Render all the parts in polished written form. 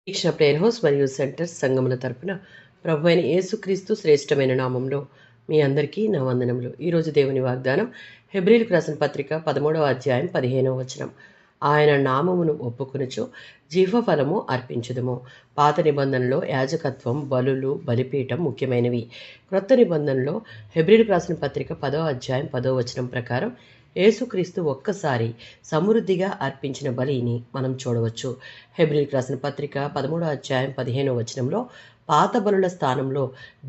వీక్షణ prayer house మరియు centres సంఘముల తరపున ప్రభు అయిన యేసుక్రీస్తు శ్రేష్టమైన నామంలో మీ అందరికీ నా వందనములు. ఈరోజు దేవుని వాగ్దానం హెబ్రీయులకు రాసిన పత్రిక 13వ అధ్యాయం 15వ వచనం. ఆయన నామమును ఒప్పుకొనుచు జీవఫలము అర్పించుదుము. పాత నిబంధనలో యాజకత్వం, బలులు, బలిపీఠం ముఖ్యమైనవి. క్రొత్త నిబంధనలో హెబ్రీయులకు రాసిన పత్రిక 10వ అధ్యాయం 10వ వచనం ప్రకారం యేసుక్రీస్తు ఒక్కసారి సమృద్ధిగా అర్పించిన బలిని మనం చూడవచ్చు. హెబ్రీయులకు రాసిన పత్రిక 13వ అధ్యాయం 15వ వచనంలో పాత బలుల స్థానంలో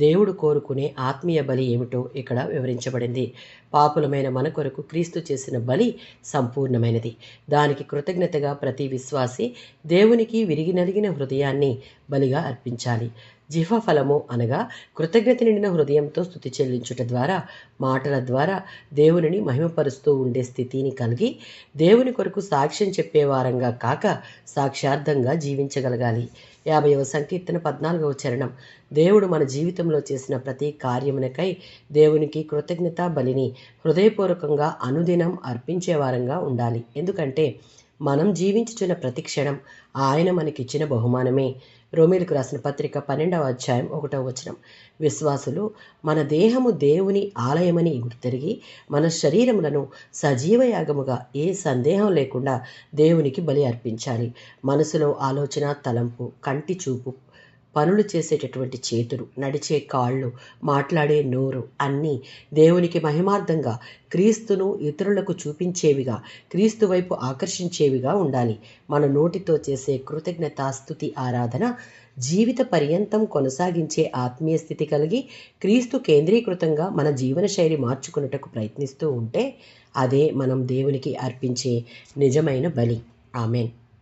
దేవుడు కోరుకునే ఆత్మీయ బలి ఏమిటో ఇక్కడ వివరించబడింది. పాపులమైన మన కొరకు క్రీస్తు చేసిన బలి సంపూర్ణమైనది. దానికి కృతజ్ఞతగా ప్రతి విశ్వాసి దేవునికి విరిగి నలిగిన హృదయాన్ని బలిగా అర్పించాలి. జిహ్వఫలము అనగా కృతజ్ఞత నిండిన హృదయంతో స్తుతి చెల్లించుట ద్వారా, మాటల ద్వారా దేవునిని మహిమపరుస్తూ ఉండే స్థితిని కలిగి, దేవుని కొరకు సాక్ష్యం చెప్పేవారంగా కాక సాక్ష్యార్థంగా జీవించగలగాలి. 50వ సంకీర్తన 14వ చరణం. దేవుడు మన జీవితంలో చేసిన ప్రతి కార్యమునకై దేవునికి కృతజ్ఞత బలిని హృదయపూర్వకంగా అనుదినం అర్పించేవారంగా ఉండాలి. ఎందుకంటే మనం జీవించుచున్న ప్రతి క్షణం ఆయన మనకిచ్చిన బహుమానమే. రోమీయులకు రాసిన పత్రిక 12వ అధ్యాయం 1వ వచనం. విశ్వాసులు మన దేహము దేవుని ఆలయమని గుర్తెరిగి మన శరీరములను సజీవ యాగముగా ఏ సందేహం లేకుండా దేవునికి బలి అర్పించాలి. మనసులో ఆలోచన, తలంపు, కంటి చూపు, పనులు చేసేటటువంటి చేతులు, నడిచే కాళ్ళు, మాట్లాడే నోరు అన్నీ దేవునికి మహిమార్థంగా, క్రీస్తును ఇతరులకు చూపించేవిగా, క్రీస్తు వైపు ఆకర్షించేవిగా ఉండాలి. మన నోటితో చేసే కృతజ్ఞత స్తుతి ఆరాధన జీవిత పర్యంతం కొనసాగించే ఆత్మీయ స్థితి కలిగి, క్రీస్తు కేంద్రీకృతంగా మన జీవన శైలి మార్చుకున్నటకు ప్రయత్నిస్తూ ఉంటే అదే మనం దేవునికి అర్పించే నిజమైన బలి. ఆమేన్.